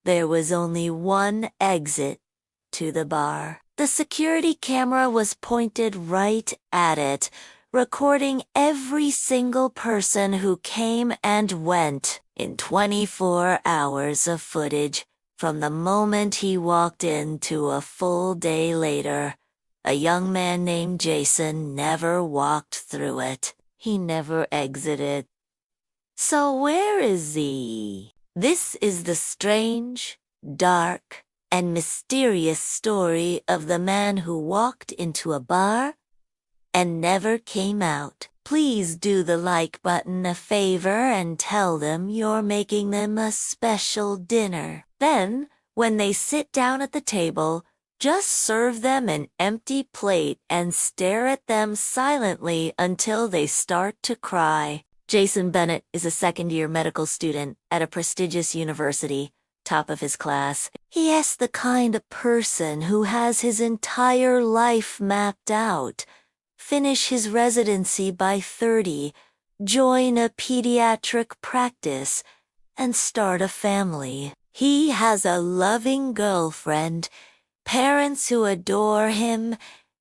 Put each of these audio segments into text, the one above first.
There was only one exit to the bar. The security camera was pointed right at it, recording every single person who came and went. In 24 hours of footage, from the moment he walked in to a full day later, a young man named Jason never walked through it. He never exited. So where is he? This is the strange, dark, and mysterious story of the man who walked into a bar and never came out. Please do the like button a favor and tell them you're making them a special dinner. Then, when they sit down at the table, just serve them an empty plate and stare at them silently until they start to cry. Jason Bennett is a second-year medical student at a prestigious university, top of his class. He is the kind of person who has his entire life mapped out. Finish his residency by 30, join a pediatric practice, and start a family. He has a loving girlfriend, parents who adore him,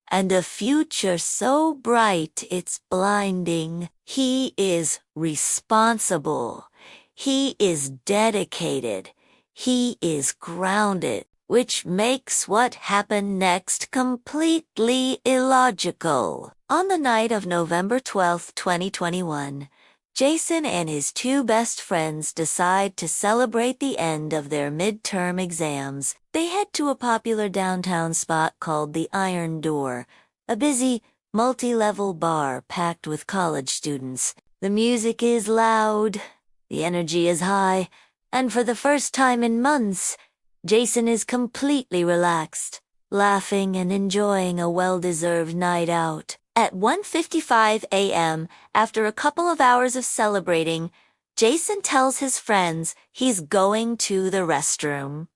and a future so bright it's blinding. He is responsible. He is dedicated. He is grounded, which makes what happened next completely illogical. On the night of November 12, 2021, Jason and his two best friends decide to celebrate the end of their midterm exams. They head to a popular downtown spot called the Iron Door, a busy, multi-level bar packed with college students. The music is loud, the energy is high, and for the first time in months, Jason is completely relaxed, laughing and enjoying a well-deserved night out. At 1:55 a.m., after a couple of hours of celebrating, Jason tells his friends he's going to the restroom.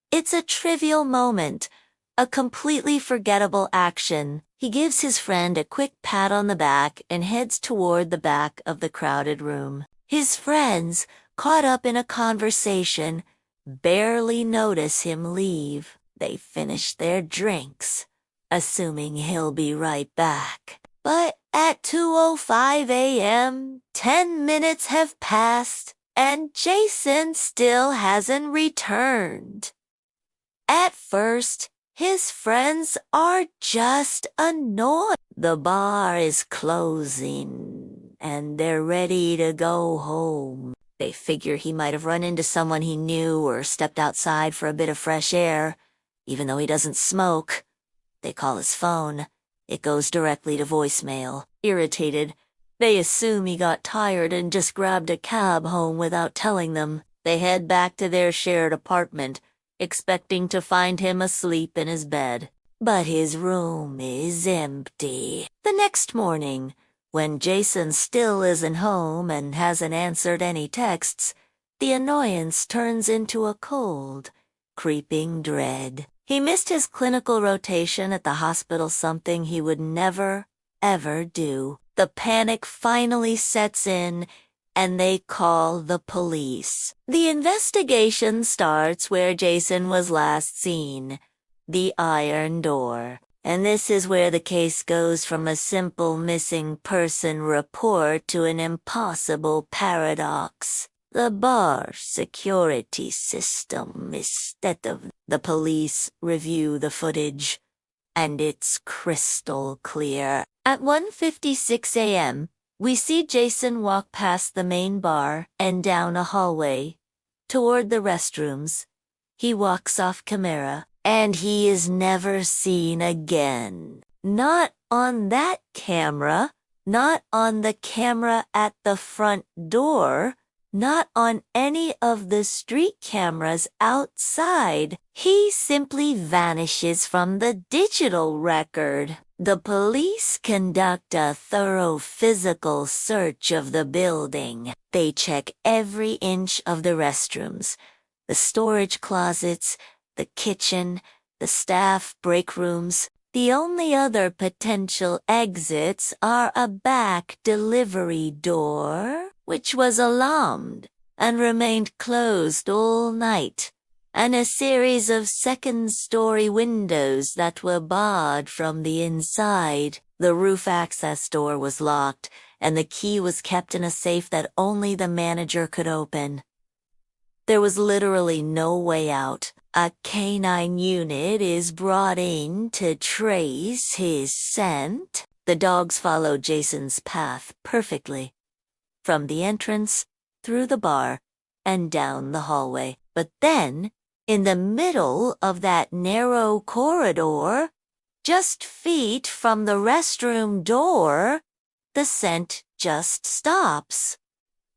It's a trivial moment, a completely forgettable action. He gives his friend a quick pat on the back and heads toward the back of the crowded room. His friends, caught up in a conversation, barely notice him leave. They finish their drinks, assuming he'll be right back. But at 2:05 a.m., 10 minutes have passed, and Jason still hasn't returned. At first, his friends are just annoyed. The bar is closing, and they're ready to go home. They figure he might have run into someone he knew or stepped outside for a bit of fresh air, even though he doesn't smoke. They call his phone. It goes directly to voicemail. Irritated, they assume he got tired and just grabbed a cab home without telling them. They head back to their shared apartment, expecting to find him asleep in his bed. But his room is empty. The next morning, when Jason still isn't home and hasn't answered any texts, the annoyance turns into a cold, creeping dread. He missed his clinical rotation at the hospital, something he would never, ever do. The panic finally sets in, and they call the police. The investigation starts where Jason was last seen, the Iron Door. And this is where the case goes from a simple missing person report to an impossible paradox. The bar security system instead of the police review the footage, and it's crystal clear. At 1:56 a.m., we see Jason walk past the main bar and down a hallway toward the restrooms. He walks off camera, and he is never seen again. Not on that camera, not on the camera at the front door, not on any of the street cameras outside. He simply vanishes from the digital record. The police conduct a thorough physical search of the building. They check every inch of the restrooms, the storage closets, the kitchen, the staff break rooms. The only other potential exits are a back delivery door, which was alarmed and remained closed all night, and a series of second-story windows that were barred from the inside. The roof access door was locked, and the key was kept in a safe that only the manager could open. There was literally no way out. A canine unit is brought in to trace his scent. The dogs followed Jason's path perfectly, from the entrance, through the bar, and down the hallway. But then, in the middle of that narrow corridor, just feet from the restroom door, the scent just stops.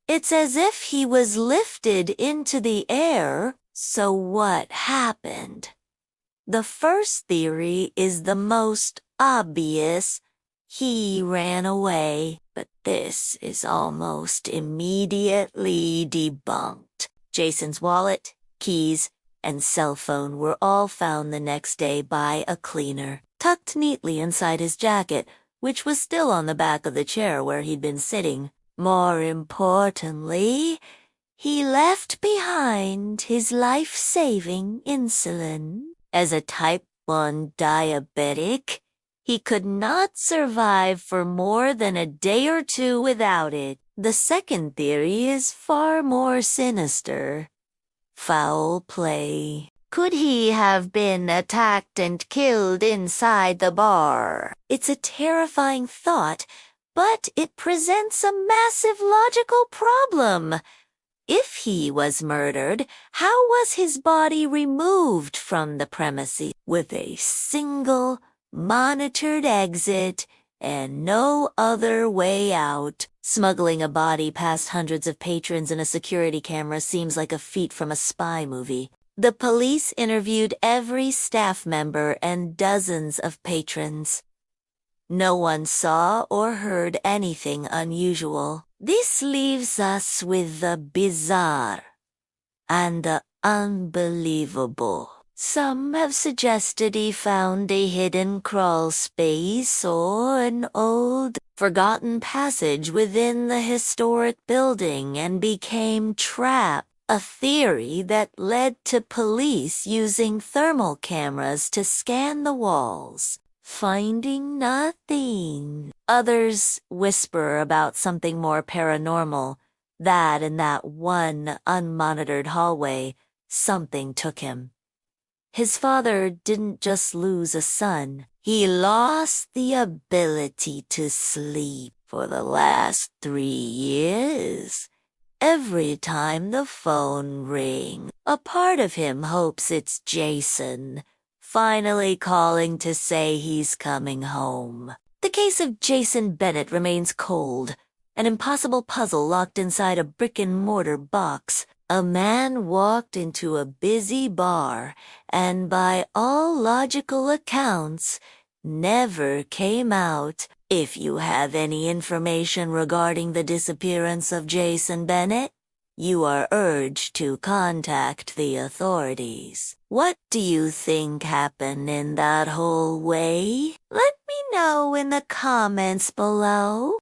It's as if he was lifted into the air. So what happened? The first theory is the most obvious. He ran away, but this is almost immediately debunked. Jason's wallet, keys, and cell phone were all found the next day by a cleaner, tucked neatly inside his jacket, which was still on the back of the chair where he'd been sitting. More importantly, he left behind his life-saving insulin. As a type 1 diabetic, he could not survive for more than a day or two without it. The second theory is far more sinister. Foul play. Could he have been attacked and killed inside the bar? It's a terrifying thought, but it presents a massive logical problem. If he was murdered, how was his body removed from the premises with a single monitored exit and no other way out? Smuggling a body past hundreds of patrons in a security camera seems like a feat from a spy movie. The police interviewed every staff member and dozens of patrons. No one saw or heard anything unusual. This leaves us with the bizarre and the unbelievable. Some have suggested he found a hidden crawl space or an old, forgotten passage within the historic building and became trapped. A theory that led to police using thermal cameras to scan the walls, finding nothing. Others whisper about something more paranormal, that in that one unmonitored hallway, something took him. His father didn't just lose a son, he lost the ability to sleep for the last 3 years. Every time the phone rings, a part of him hopes it's Jason, finally calling to say he's coming home. The case of Jason Bennett remains cold, an impossible puzzle locked inside a brick-and-mortar box. A man walked into a busy bar and, by all logical accounts, never came out. If you have any information regarding the disappearance of Jason Bennett, you are urged to contact the authorities. What do you think happened in that hallway? Let me know in the comments below.